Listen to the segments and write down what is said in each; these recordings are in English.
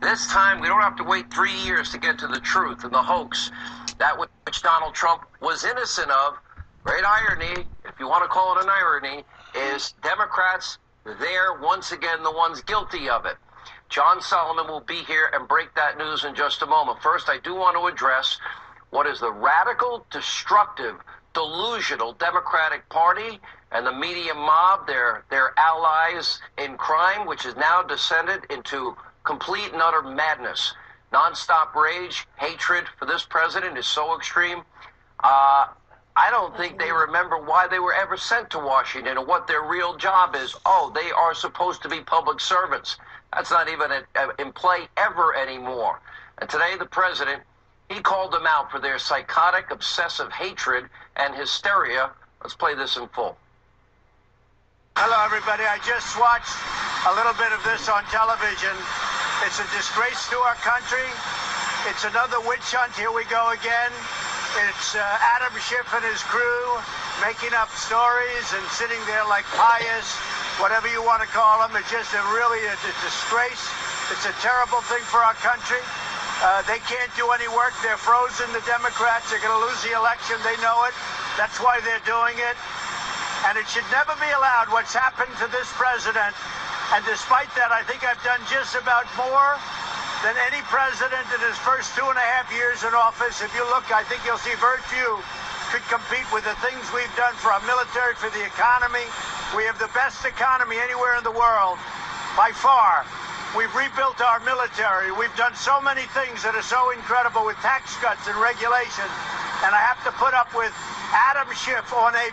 This time, we don't have to wait 3 years to get to the truth and the hoax, that which Donald Trump was innocent of. Great irony, if you want to call it an irony, is Democrats, they're once again the ones guilty of it. John Solomon will be here and break that news in just a moment. First, I do want to address what is the radical, destructive, delusional Democratic Party and the media mob, their allies in crime, which has now descended into complete and utter madness. Nonstop rage, hatred for this president is so extreme. I don't think they remember why they were ever sent to Washington or what their real job is. Oh, they are supposed to be public servants. That's not even in play ever anymore. And today the president, he called them out for their psychotic, obsessive hatred and hysteria. Let's play this in full. Hello, everybody. I just watched a little bit of this on television. It's a disgrace to our country. It's another witch hunt. Here we go again. It's Adam Schiff and his crew making up stories and sitting there like pious, whatever you want to call them. It's just really a disgrace. It's a terrible thing for our country. They can't do any work. They're frozen, the Democrats. They're going to lose the election. They know it. That's why they're doing it. And it should never be allowed what's happened to this president. And despite that, I think I've done just about more than any president in his first 2.5 years in office. If you look, I think you'll see very few could compete with the things we've done for our military, for the economy. We have the best economy anywhere in the world, by far. We've rebuilt our military. We've done so many things that are so incredible with tax cuts and regulations. And I have to put up with Adam Schiff on an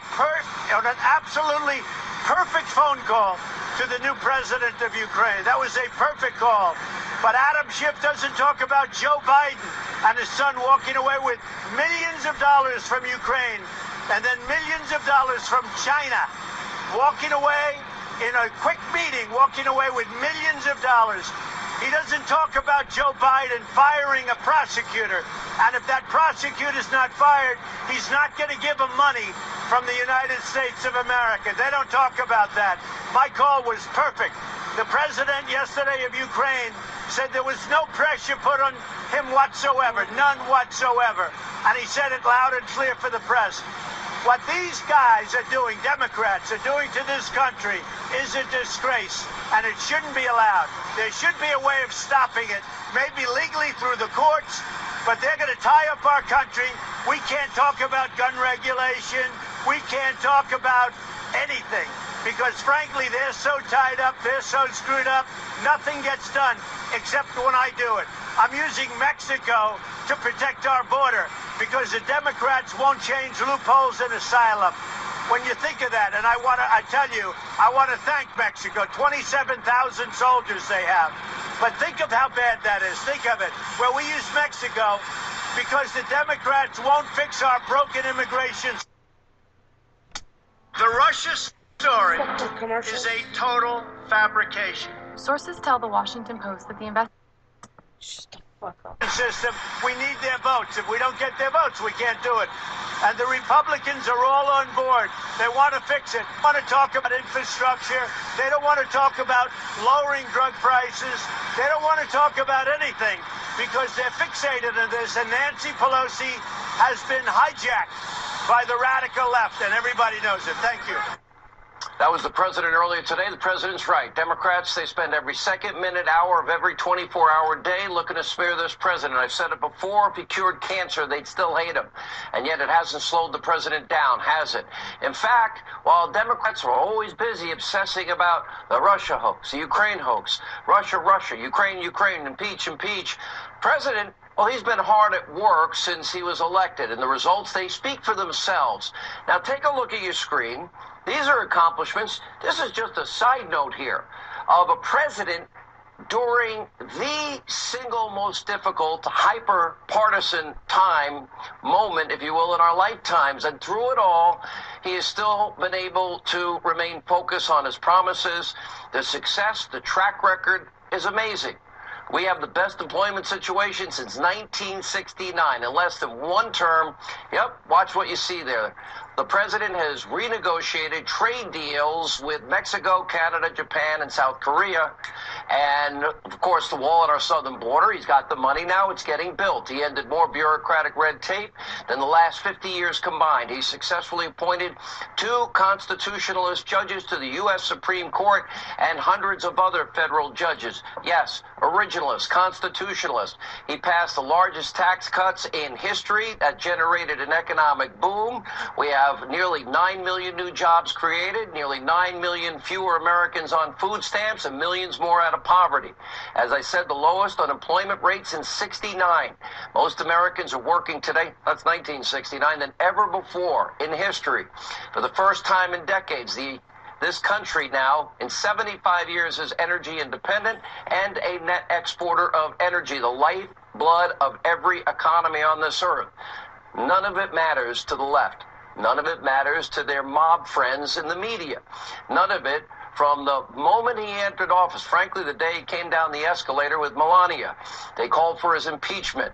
absolutely perfect phone call to the new president of Ukraine. That was a perfect call. But Adam Schiff doesn't talk about Joe Biden and his son walking away with millions of dollars from Ukraine and then millions of dollars from China, walking away in a quick meeting, walking away with millions of dollars. He doesn't talk about Joe Biden firing a prosecutor. And if that prosecutor's not fired, he's not going to give him money from the United States of America. They don't talk about that. My call was perfect. The president yesterday of Ukraine said there was no pressure put on him whatsoever, none whatsoever. And he said it loud and clear for the press. What these guys are doing, Democrats are doing to this country, is a disgrace, and it shouldn't be allowed. There should be a way of stopping it, maybe legally through the courts, but they're going to tie up our country. We can't talk about gun regulation. We can't talk about anything, because frankly, they're so tied up, they're so screwed up, nothing gets done except when I do it. I'm using Mexico to protect our border because the Democrats won't change loopholes in asylum. When you think of that, and I want to thank Mexico, 27,000 soldiers they have. But think of how bad that is. Think of it. Well, we use Mexico because the Democrats won't fix our broken immigration. The Russia story is a total fabrication. Sources tell the Washington Post that the system, we need their votes. If we don't get their votes, we can't do it. And the Republicans are all on board. They want to fix it. They want to talk about infrastructure. They don't want to talk about lowering drug prices. They don't want to talk about anything because they're fixated on this. And Nancy Pelosi has been hijacked by the radical left, and everybody knows it. Thank you. That was the president earlier today. The president's right. Democrats, they spend every second, minute, hour of every 24-hour day looking to smear this president. I've said it before, if he cured cancer, they'd still hate him. And yet it hasn't slowed the president down, has it? In fact, while Democrats are always busy obsessing about the Russia hoax, the Ukraine hoax, Russia, Ukraine, impeach, President, well, he's been hard at work since he was elected, and the results, they speak for themselves. Now, take a look at your screen. These are accomplishments. This is just a side note here of a president during the single most difficult, hyper-partisan moment, if you will, in our lifetimes. And through it all, he has still been able to remain focused on his promises. The success, the track record is amazing. We have the best employment situation since 1969 in less than one term. Yep, watch what you see there. The president has renegotiated trade deals with Mexico, Canada, Japan, and South Korea. And, of course, the wall at our southern border, he's got the money now. It's getting built. He ended more bureaucratic red tape than the last 50 years combined. He successfully appointed 2 constitutionalist judges to the U.S. Supreme Court and hundreds of other federal judges. Yes, originalists, constitutionalists. He passed the largest tax cuts in history that generated an economic boom. We have nearly 9 million new jobs created, nearly 9 million fewer Americans on food stamps, and millions more out of poverty. As I said, the lowest unemployment rate since '69. Most Americans are working today, that's 1969, than ever before in history. For the first time in decades, this country now, in 75 years, is energy independent and a net exporter of energy, the lifeblood of every economy on this earth. None of it matters to the left. None of it matters to their mob friends in the media. None of it from the moment he entered office, frankly, the day he came down the escalator with Melania. They called for his impeachment.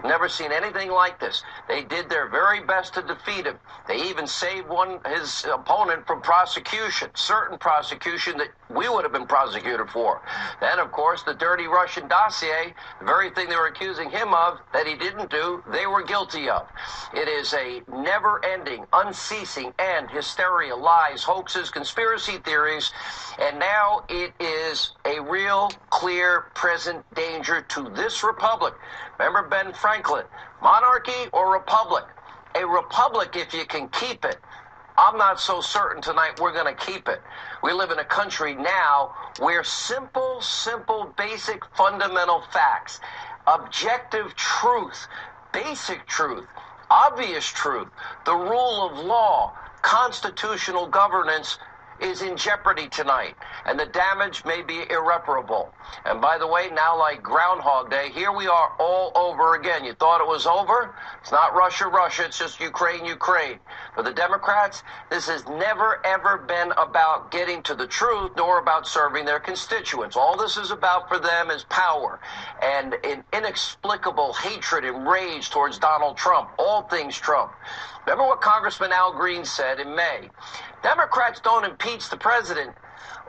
Never seen anything like this. They did their very best to defeat him. They even saved his opponent from prosecution, certain prosecution that we would have been prosecuted for. Then, of course, the dirty Russian dossier, the very thing they were accusing him of that he didn't do, they were guilty of. It is a never-ending, unceasing end, hysteria, lies, hoaxes, conspiracy theories, and now it is a real, clear, present danger to this republic. Remember Ben Franklin, monarchy or republic? A republic if you can keep it. I'm not so certain tonight we're going to keep it. We live in a country now where simple, basic, fundamental facts, objective truth, basic truth, obvious truth, the rule of law, constitutional governance is in jeopardy tonight, and the damage may be irreparable. And by the way, now like Groundhog Day, here we are all over again. You thought it was over? It's not Russia, it's just Ukraine. For the Democrats, this has never, ever been about getting to the truth, nor about serving their constituents. All this is about for them is power and an inexplicable hatred and rage towards Donald Trump, all things Trump. Remember what Congressman Al Green said in May? Democrats don't impeach the president.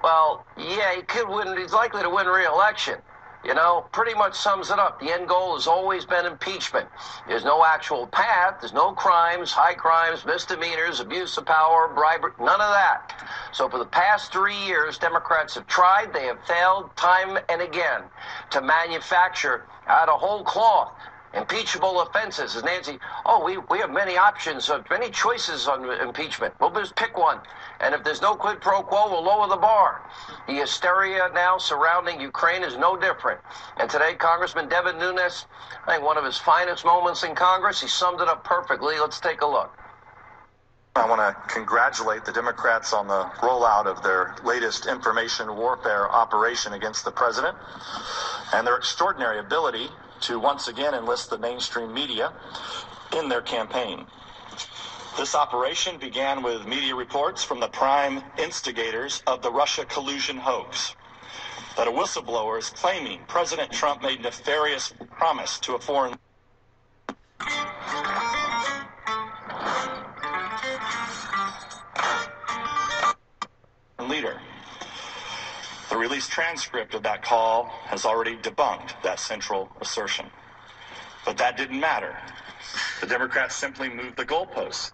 Well, yeah, he could win. He's likely to win re-election. You know, pretty much sums it up. The end goal has always been impeachment. There's no actual path. There's no crimes, high crimes, misdemeanors, abuse of power, bribery, none of that. So for the past 3 years, Democrats have tried. They have failed time and again to manufacture out of whole cloth impeachable offenses. As Nancy, we have many options, many choices on impeachment. We'll just pick one. And if there's no quid pro quo, we'll lower the bar. The hysteria now surrounding Ukraine is no different. And today, Congressman Devin Nunes, I think one of his finest moments in Congress, he summed it up perfectly. Let's take a look. I want to congratulate the Democrats on the rollout of their latest information warfare operation against the president and their extraordinary ability to once again enlist the mainstream media in their campaign. This operation began with media reports from the prime instigators of the Russia collusion hoax that a whistleblower is claiming President Trump made nefarious promise to a foreign leader. The released transcript of that call has already debunked that central assertion. But that didn't matter. The Democrats simply moved the goalposts.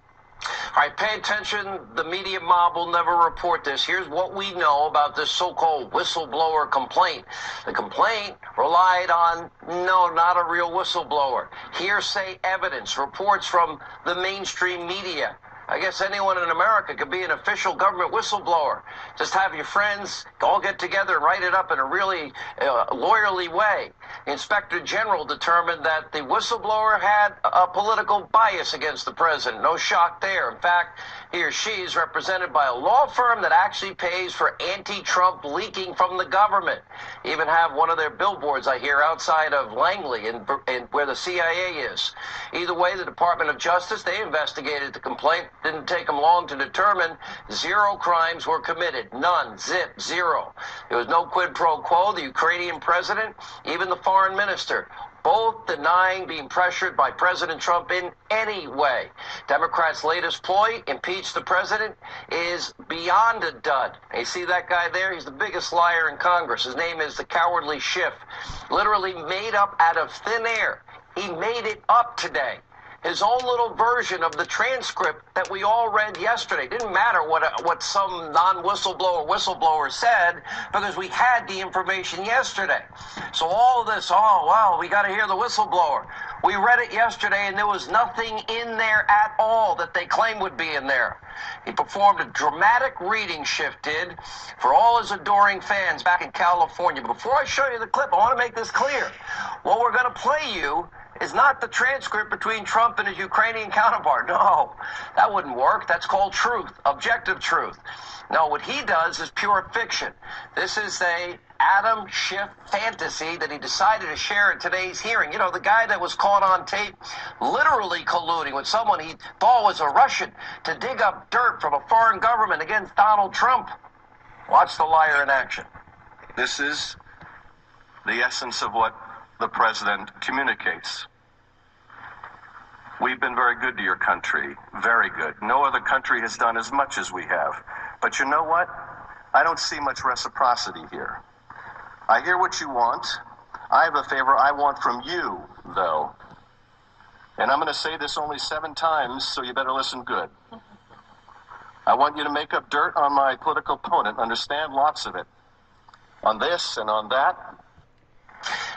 All right, pay attention. The media mob will never report this. Here's what we know about this so-called whistleblower complaint. The complaint relied on, no, not a real whistleblower. Hearsay evidence, reports from the mainstream media. I guess anyone in America could be an official government whistleblower. Just have your friends all get together and write it up in a really lawyerly way. The Inspector General determined that the whistleblower had a political bias against the president. No shock there. In fact, he or she is represented by a law firm that actually pays for anti-Trump leaking from the government. Even have one of their billboards, I hear, outside of Langley, in where the CIA is. Either way, the Department of Justice, they investigated the complaint. Didn't take them long to determine 0 crimes were committed. None. Zip. 0. There was no quid pro quo. The Ukrainian president, even the foreign minister, both denying being pressured by President Trump in any way. Democrats' latest ploy, impeach the president, is beyond a dud. You see that guy there? He's the biggest liar in Congress. His name is the Cowardly Schiff. Literally made up out of thin air. He made it up today. His own little version of the transcript that we all read yesterday. Didn't matter what some whistleblower said, because we had the information yesterday. So all of this, oh, wow, we got to hear the whistleblower. We read it yesterday, and there was nothing in there at all that they claim would be in there. He performed a dramatic reading, Schiff did, for all his adoring fans back in California. But before I show you the clip, I want to make this clear. What we're going to play you is not the transcript between Trump and his Ukrainian counterpart. No, that wouldn't work. That's called truth, objective truth. No, what he does is pure fiction. This is a Adam Schiff fantasy that he decided to share at today's hearing. You know, the guy that was caught on tape literally colluding with someone he thought was a Russian to dig up dirt from a foreign government against Donald Trump. Watch the liar in action. This is the essence of what the president communicates. We've been very good to your country, very good. No other country has done as much as we have. But you know what? I don't see much reciprocity here. I hear what you want. I have a favor I want from you, though. And I'm going to say this only 7 times, so you better listen good. I want you to make up dirt on my political opponent. Understand? Lots of it. On this and on that.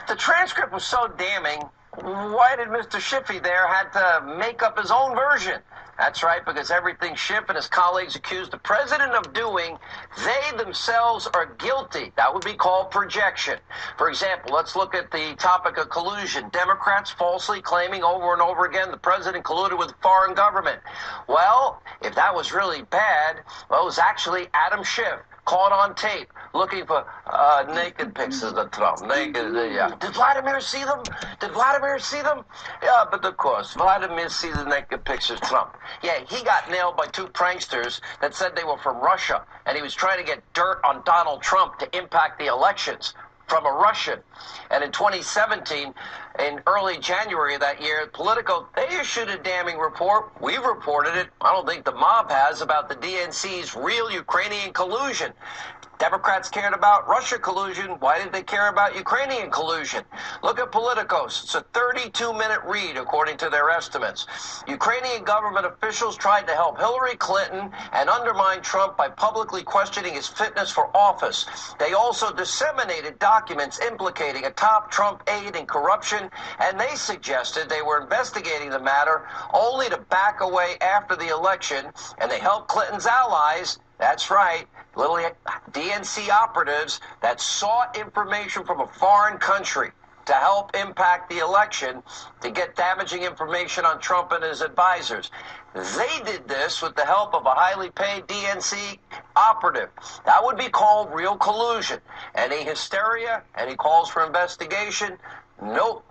The transcript was so damning, why did Mr. Schiffy there had to make up his own version? That's right, because everything Schiff and his colleagues accused the president of doing, they themselves are guilty. That would be called projection. For example, let's look at the topic of collusion. Democrats falsely claiming over and over again the president colluded with a foreign government. Well, if that was really bad, well, it was actually Adam Schiff caught on tape looking for naked pictures of Trump. Naked, yeah. Did Vladimir see them? Did Vladimir see them? Yeah, but of course, Vladimir sees the naked pictures of Trump. Yeah, he got nailed by 2 pranksters that said they were from Russia, and he was trying to get dirt on Donald Trump to impact the elections from a Russian. And in 2017, in early January of that year, Politico, they issued a damning report. We've reported it. I don't think the mob has, about the DNC's real Ukrainian collusion. Democrats cared about Russia collusion. Why did they care about Ukrainian collusion? Look at Politicos. It's a 32-minute read, according to their estimates. Ukrainian government officials tried to help Hillary Clinton and undermine Trump by publicly questioning his fitness for office. They also disseminated documents implicating a top Trump aide in corruption, and they suggested they were investigating the matter only to back away after the election, and they helped Clinton's allies. That's right, little DNC operatives that sought information from a foreign country to help impact the election, to get damaging information on Trump and his advisors. They did this with the help of a highly paid DNC operative. That would be called real collusion. Any hysteria, any calls for investigation? Nope.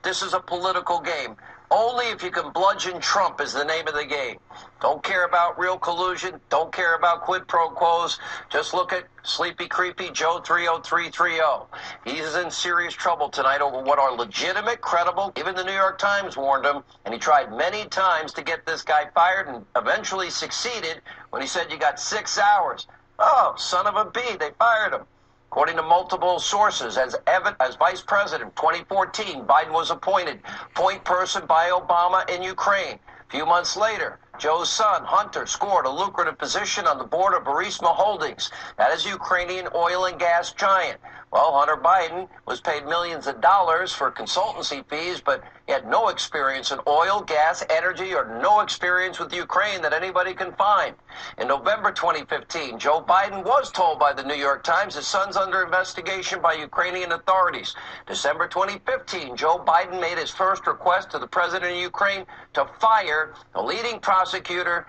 This is a political game. Only if you can bludgeon Trump is the name of the game. Don't care about real collusion. Don't care about quid pro quos. Just look at Sleepy Creepy Joe 30330. He's in serious trouble tonight over what are legitimate, credible. Even the New York Times warned him, and he tried many times to get this guy fired and eventually succeeded when he said, "You got 6 hours." Oh, son of a bee, they fired him. According to multiple sources, as vice president, 2014, Biden was appointed point person by Obama in Ukraine. A few months later, Joe's son, Hunter, scored a lucrative position on the board of Burisma Holdings. That is Ukrainian oil and gas giant. Well, Hunter Biden was paid millions of dollars for consultancy fees, but he had no experience in oil, gas, energy, or no experience with Ukraine that anybody can find. In November 2015, Joe Biden was told by the New York Times his son's under investigation by Ukrainian authorities. December 2015, Joe Biden made his first request to the president of Ukraine to fire the leading prosecutor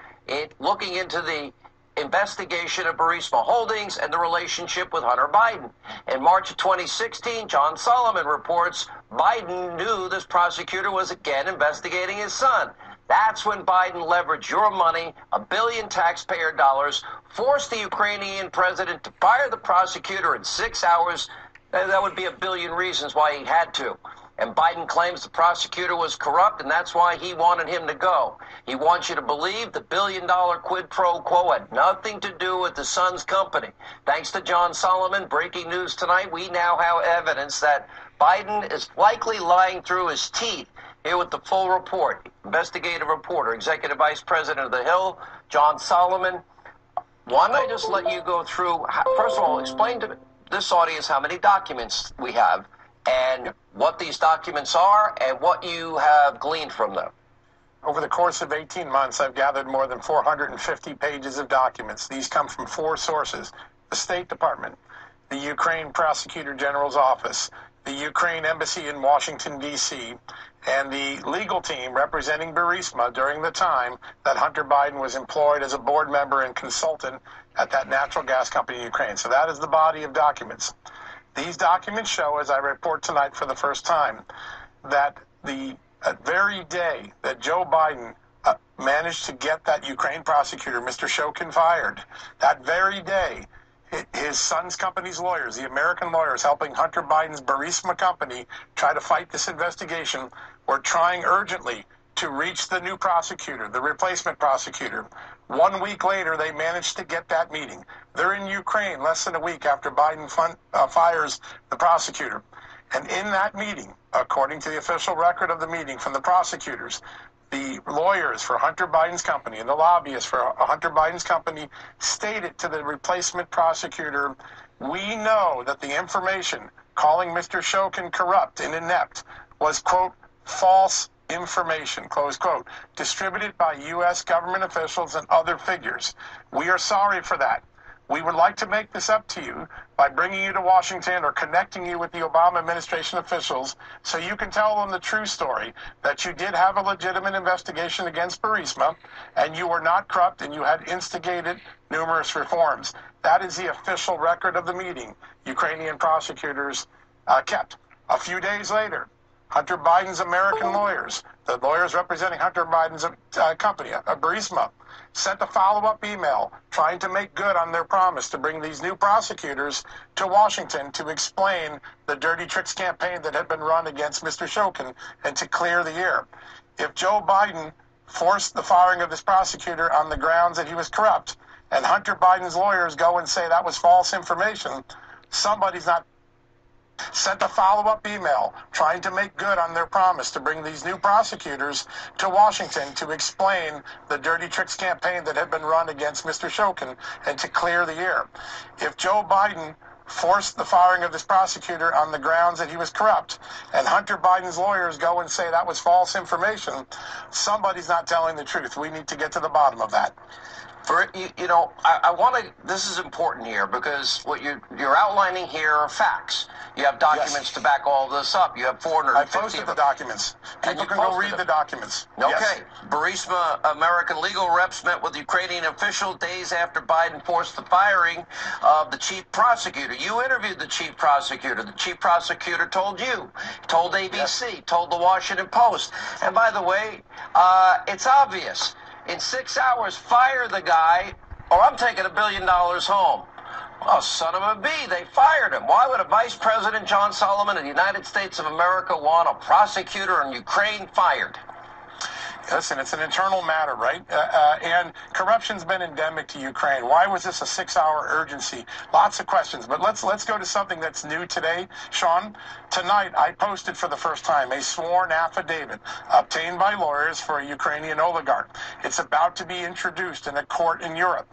looking into the investigation of Burisma Holdings and the relationship with Hunter Biden. In March of 2016, John Solomon reports Biden knew this prosecutor was again investigating his son. That's when Biden leveraged your money, $1 billion taxpayer dollars, forced the Ukrainian president to fire the prosecutor in 6 hours. That would be 1 billion reasons why he had to. And Biden claims the prosecutor was corrupt, and that's why he wanted him to go. He wants you to believe the billion-dollar quid pro quo had nothing to do with the Sun's company. Thanks to John Solomon, breaking news tonight, we now have evidence that Biden is likely lying through his teeth. Here with the full report, investigative reporter, Executive Vice President of the Hill, John Solomon. Why don't I just let you go through, first of all, explain to this audience how many documents we have and what these documents are and what you have gleaned from them. Over the course of 18 months, I've gathered more than 450 pages of documents. These come from 4 sources: the State Department, the Ukraine Prosecutor General's Office, the Ukraine Embassy in Washington, D.C., and the legal team representing Burisma during the time that Hunter Biden was employed as a board member and consultant at that natural gas company in Ukraine. So that is the body of documents. These documents show, as I report tonight for the first time, that the very day that Joe Biden managed to get that Ukraine prosecutor, Mr. Shokin, fired, that very day, his son's company's lawyers, the American lawyers helping Hunter Biden's Burisma company try to fight this investigation, were trying urgently to reach the new prosecutor, the replacement prosecutor. 1 week later, they managed to get that meeting. They're in Ukraine less than a week after Biden fires the prosecutor. And in that meeting, according to the official record of the meeting from the prosecutors, the lawyers for Hunter Biden's company and the lobbyists for Hunter Biden's company stated to the replacement prosecutor, "We know that the information calling Mr. Shokin corrupt and inept was, quote, false information," close quote, distributed by U.S. government officials and other figures. We are sorry for that. We would like to make this up to you by bringing you to Washington or connecting you with the Obama administration officials so you can tell them the true story, that you did have a legitimate investigation against Burisma and you were not corrupt and you had instigated numerous reforms. That is the official record of the meeting Ukrainian prosecutors kept. A few days later, Hunter Biden's American lawyers, the lawyers representing Hunter Biden's company, Burisma, sent a follow-up email trying to make good on their promise to bring these new prosecutors to Washington to explain the dirty tricks campaign that had been run against Mr. Shokin and to clear the air. If Joe Biden forced the firing of this prosecutor on the grounds that he was corrupt, and Hunter Biden's lawyers go and say that was false information, somebody's not sent a follow-up email trying to make good on their promise to bring these new prosecutors to Washington to explain the dirty tricks campaign that had been run against Mr. Shokin and to clear the air. If Joe Biden forced the firing of this prosecutor on the grounds that he was corrupt, and Hunter Biden's lawyers go and say that was false information, somebody's not telling the truth. We need to get to the bottom of that. I want to, this is important here because what you're outlining here are facts. You have documents to back all this up. You have 450 I posted the documents. People can go read the documents. Okay. Yes. Burisma American legal reps met with Ukrainian official days after Biden forced the firing of the chief prosecutor. You interviewed the chief prosecutor. The chief prosecutor told you, told ABC, told the Washington Post. And by the way, it's obvious. In 6 hours, fire the guy, or I'm taking $1 billion home. Oh, son of a bee, they fired him. Why would a Vice President John Solomon of the United States of America want a prosecutor in Ukraine fired? Listen, it's an internal matter, right? And corruption's been endemic to Ukraine. Why was this a 6-hour urgency? Lots of questions. But let's go to something that's new today, Sean. Tonight, I posted for the first time a sworn affidavit obtained by lawyers for a Ukrainian oligarch. It's about to be introduced in a court in Europe.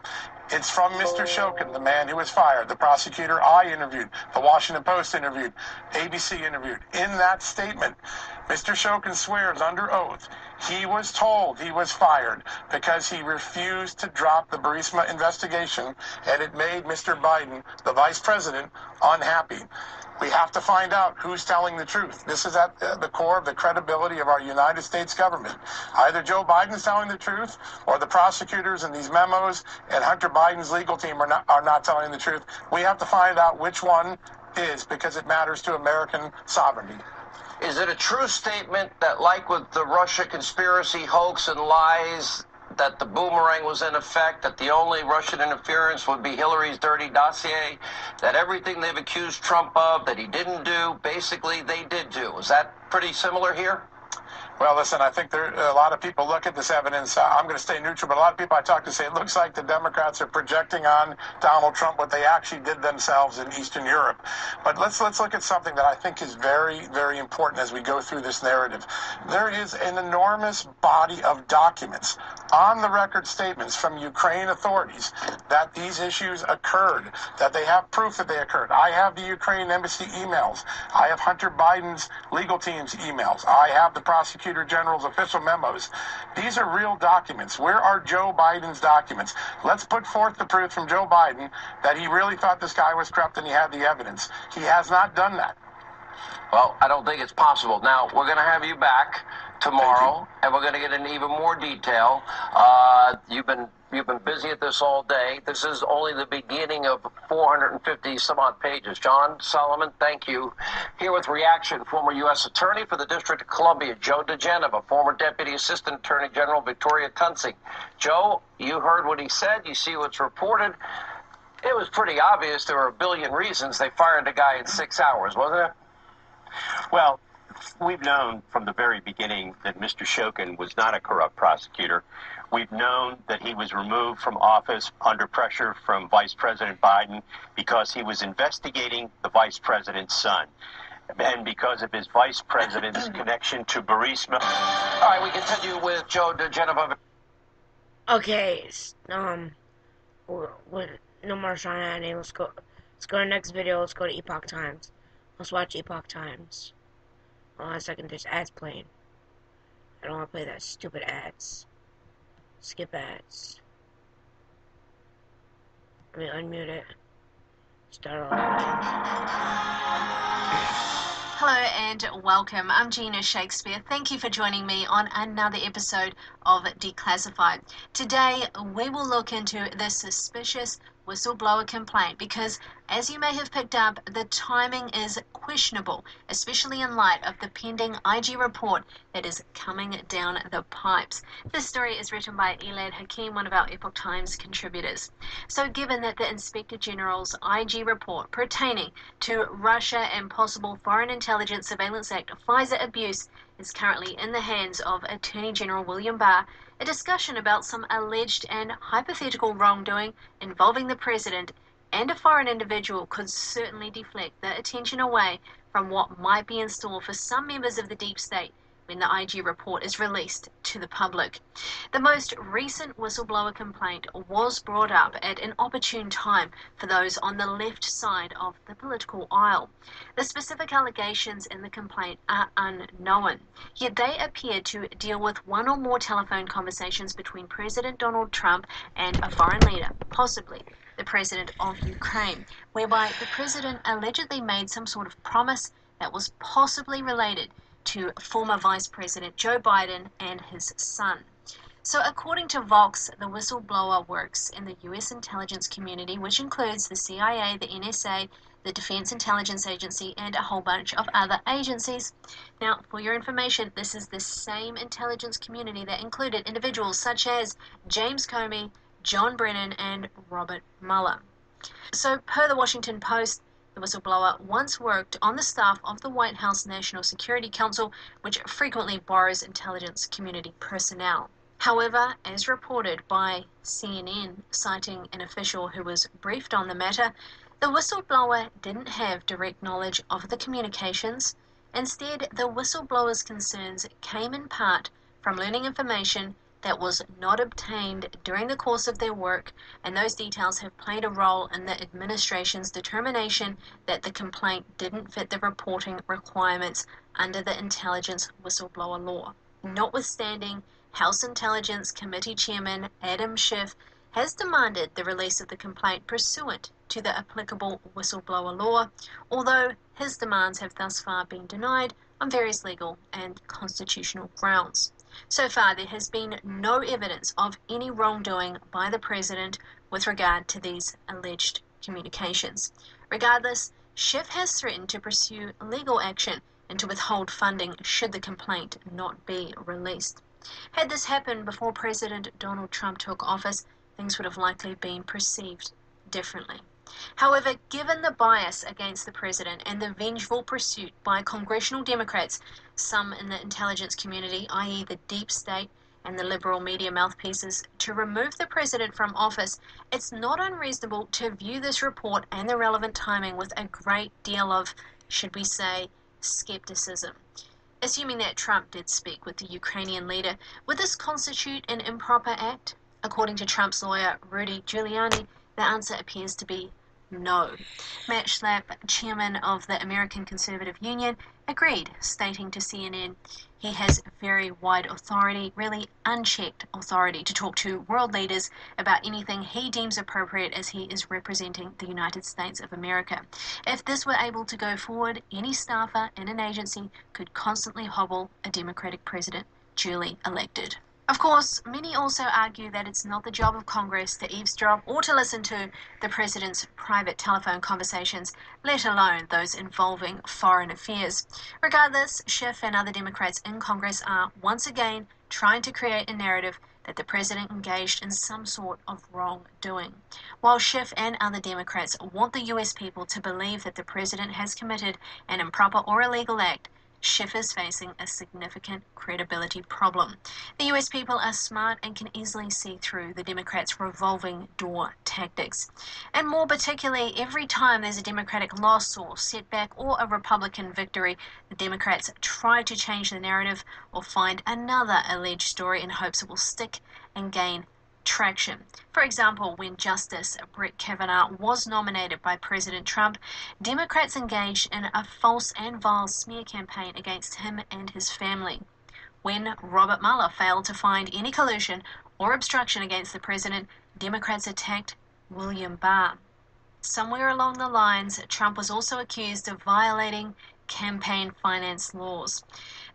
It's from Mr. Shokin, the man who was fired, the prosecutor I interviewed, the Washington Post interviewed, ABC interviewed. In that statement, Mr. Shokin swears under oath he was told he was fired because he refused to drop the Burisma investigation, and it made Mr. Biden, the vice president, unhappy. We have to find out who's telling the truth. This is at the core of the credibility of our United States government. Either Joe Biden's telling the truth, or the prosecutors in these memos and Hunter Biden's legal team are not telling the truth. We have to find out which one is, because it matters to American sovereignty. Is it a true statement that, like with the Russia conspiracy hoax and lies, that the boomerang was in effect, that the only Russian interference would be Hillary's dirty dossier, that everything they've accused Trump of that he didn't do, basically they did do. Is that pretty similar here? Well, listen, I think a lot of people look at this evidence. I'm going to stay neutral, but a lot of people I talk to say it looks like the Democrats are projecting on Donald Trump what they actually did themselves in Eastern Europe. But let's look at something that I think is very, very important as we go through this narrative. There is an enormous body of documents, on-the-record statements from Ukraine authorities that these issues occurred, that they have proof that they occurred. I have the Ukraine embassy emails. I have Hunter Biden's legal team's emails. I have the prosecutor General's official memos. These are real documents. Where are Joe Biden's documents? Let's put forth the proof from Joe Biden that he really thought this guy was corrupt and he had the evidence. He has not done that. Well, I don't think it's possible. Now, we're going to have you back tomorrow, and we're going to get into even more detail. You've been busy at this all day. This is only the beginning of 450 some odd pages. John Solomon, thank you. Here with reaction, former U.S. Attorney for the District of Columbia, Joe DeGeneva, former Deputy Assistant Attorney General Victoria Tunsing. Joe, you heard what he said. You see what's reported. It was pretty obvious there were a billion reasons they fired the guy in 6 hours, wasn't it? Well, we've known from the very beginning that Mr. Shokin was not a corrupt prosecutor. We've known that he was removed from office under pressure from Vice President Biden because he was investigating the Vice President's son. And because of his Vice President's connection to Burisma. All right, we continue with Joe DeGeneva. Okay, no more SEANHANNITY. Let's go to the next video. Let's go to Epoch Times. Let's watch Epoch Times. Hold on a second, there's ads playing. I don't want to play that stupid ads. Skip ads. Let me unmute it. Start all. Hello and welcome. I'm Gina Shakespeare. Thank you for joining me on another episode of Declassified. Today we will look into the suspicious whistleblower complaint because, as you may have picked up, the timing is questionable, especially in light of the pending IG report that is coming down the pipes. This story is written by Elad Hakim, one of our Epoch Times contributors. So given that the Inspector General's IG report pertaining to Russia and possible Foreign Intelligence Surveillance Act FISA abuse is currently in the hands of Attorney General William Barr, a discussion about some alleged and hypothetical wrongdoing involving the president and a foreign individual could certainly deflect the attention away from what might be in store for some members of the deep state when the IG report is released to the public. The most recent whistleblower complaint was brought up at an opportune time for those on the left side of the political aisle. The specific allegations in the complaint are unknown, yet they appear to deal with one or more telephone conversations between President Donald Trump and a foreign leader, possibly the president of Ukraine, whereby the president allegedly made some sort of promise that was possibly related to former Vice President Joe Biden and his son. So according to Vox, the whistleblower works in the U.S. intelligence community, which includes the CIA, the NSA, the Defense Intelligence Agency, and a whole bunch of other agencies. Now, for your information, this is the same intelligence community that included individuals such as James Comey, John Brennan, and Robert Mueller. So per the Washington Post, the whistleblower once worked on the staff of the White House National Security Council, which frequently borrows intelligence community personnel. However, as reported by CNN, citing an official who was briefed on the matter, the whistleblower didn't have direct knowledge of the communications. Instead, the whistleblower's concerns came in part from learning information that was not obtained during the course of their work, and those details have played a role in the administration's determination that the complaint didn't fit the reporting requirements under the intelligence whistleblower law. Notwithstanding, House Intelligence Committee Chairman Adam Schiff has demanded the release of the complaint pursuant to the applicable whistleblower law, although his demands have thus far been denied on various legal and constitutional grounds. So far, there has been no evidence of any wrongdoing by the president with regard to these alleged communications. Regardless, Schiff has threatened to pursue legal action and to withhold funding should the complaint not be released. Had this happened before President Donald Trump took office, things would have likely been perceived differently. However, given the bias against the president and the vengeful pursuit by congressional Democrats, some in the intelligence community, i.e. the deep state and the liberal media mouthpieces, to remove the president from office, it's not unreasonable to view this report and the relevant timing with a great deal of, should we say, skepticism. Assuming that Trump did speak with the Ukrainian leader, would this constitute an improper act? According to Trump's lawyer, Rudy Giuliani, the answer appears to be no. Matt Schlapp, chairman of the American Conservative Union, agreed, stating to CNN he has very wide authority, really unchecked authority, to talk to world leaders about anything he deems appropriate as he is representing the United States of America. If this were able to go forward, any staffer in an agency could constantly hobble a Democratic president duly elected. Of course, many also argue that it's not the job of Congress to eavesdrop or to listen to the president's private telephone conversations, let alone those involving foreign affairs. Regardless, Schiff and other Democrats in Congress are once again trying to create a narrative that the president engaged in some sort of wrongdoing. While Schiff and other Democrats want the U.S. people to believe that the president has committed an improper or illegal act, Schiff is facing a significant credibility problem. The US people are smart and can easily see through the Democrats' revolving door tactics. And more particularly, every time there's a Democratic loss or setback or a Republican victory, the Democrats try to change the narrative or find another alleged story in hopes it will stick and gain traction. For example, when Justice Brett Kavanaugh was nominated by President Trump, Democrats engaged in a false and vile smear campaign against him and his family. When Robert Mueller failed to find any collusion or obstruction against the president, Democrats attacked William Barr. Somewhere along the lines, Trump was also accused of violating campaign finance laws.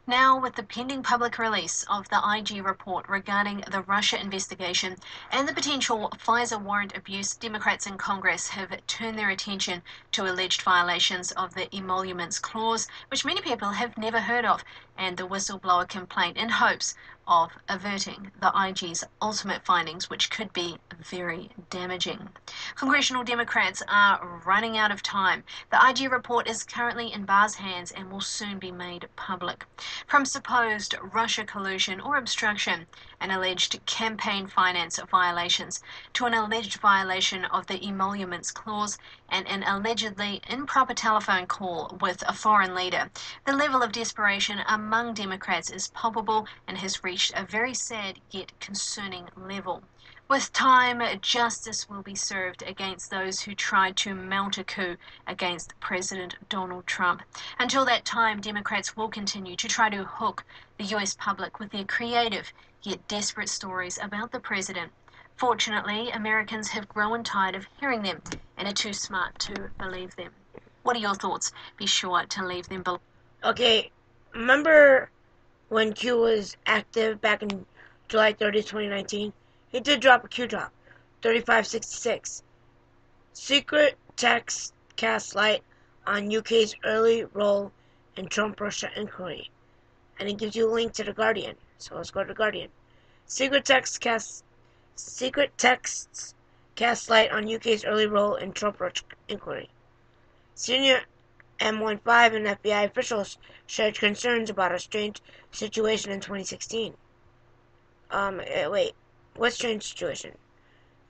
Now, with the pending public release of the IG report regarding the Russia investigation and the potential FISA warrant abuse, Democrats in Congress have turned their attention to alleged violations of the Emoluments Clause, which many people have never heard of, and the Whistleblower Complaint, in hopes of averting the IG's ultimate findings, which could be very damaging. Congressional Democrats are running out of time. The IG report is currently in Barr's hands and will soon be made public. From supposed Russia collusion or obstruction and alleged campaign finance violations to an alleged violation of the Emoluments Clause and an allegedly improper telephone call with a foreign leader, the level of desperation among Democrats is palpable and has reached a very sad yet concerning level. With time, justice will be served against those who tried to mount a coup against President Donald Trump. Until that time, Democrats will continue to try to hook the U.S. public with their creative yet desperate stories about the president. Fortunately, Americans have grown tired of hearing them and are too smart to believe them. What are your thoughts? Be sure to leave them below. Okay, remember when Q was active back in July 30th, 2019? He did drop a Q drop, 3566. Secret text casts light on UK's early role in Trump-Russia inquiry. And it gives you a link to The Guardian. So let's go to The Guardian. Secret texts cast light on UK's early role in Trump-Russia inquiry. Senior M15 and FBI officials shared concerns about a strange situation in 2016. Wait. What strange situation?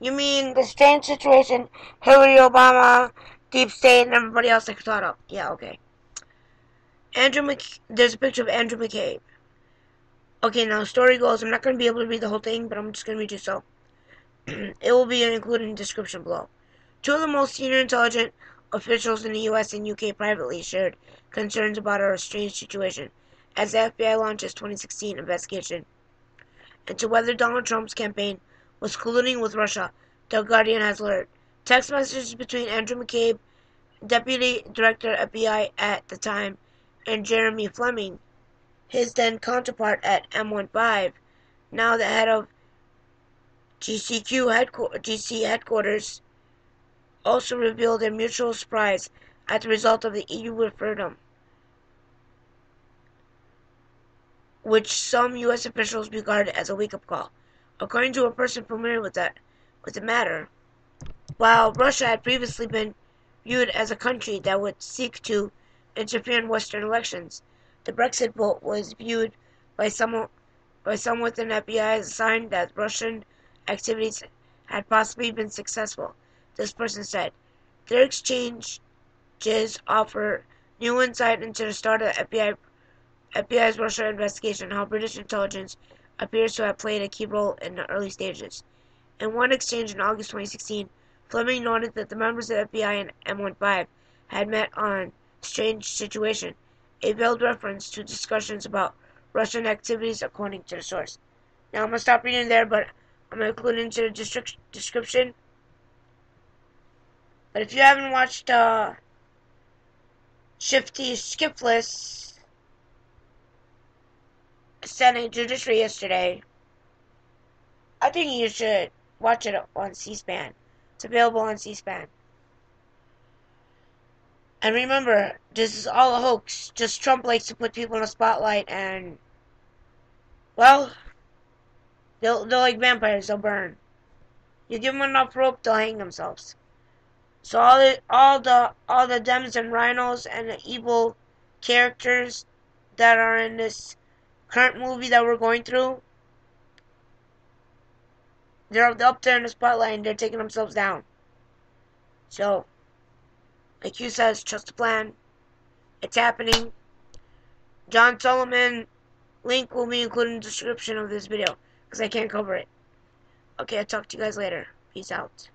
You mean the strange situation Hillary, Obama, Deep State, and everybody else like thought up? Yeah, okay. There's a picture of Andrew McCabe. Okay, now the story goes, I'm not going to be able to read the whole thing, but I'm just going to read you so. It will be included in the description below. Two of the most senior intelligence officials in the US and UK privately shared concerns about our strange situation as the FBI launched its 2016 investigation into whether Donald Trump's campaign was colluding with Russia. The Guardian has alerted. Text messages between Andrew McCabe, Deputy Director FBI at the time, and Jeremy Fleming, his then counterpart at M15, now the head of GC headquarters, also revealed their mutual surprise at the result of the EU referendum. which some U.S. officials regarded as a wake-up call. According to a person familiar with the matter, while Russia had previously been viewed as a country that would seek to interfere in Western elections, the Brexit vote was viewed by some within the FBI as a sign that Russian activities had possibly been successful. This person said, "Their exchanges offer new insight into the start of the FBI's Russia investigation, how British intelligence appears to have played a key role in the early stages." In one exchange in August 2016, Fleming noted that the members of the FBI and M15 had met on strange situation, a veiled reference to discussions about Russian activities according to the source. Now I'm going to stop reading there, but I'm going to include it into the description. But if you haven't watched Shifty Skipless Senate Judiciary yesterday, I think you should watch it on C-SPAN. It's available on C-SPAN. And remember, this is all a hoax. Just Trump likes to put people in the spotlight, and, well, they're like vampires. They'll burn. You give them enough rope, they'll hang themselves. So all the Dems and Rhinos and the evil characters that are in this current movie that we're going through, they're up there in the spotlight and they're taking themselves down. So, like Q says, trust the plan. It's happening. John Solomon link will be included in the description of this video because I can't cover it. Okay, I'll talk to you guys later. Peace out.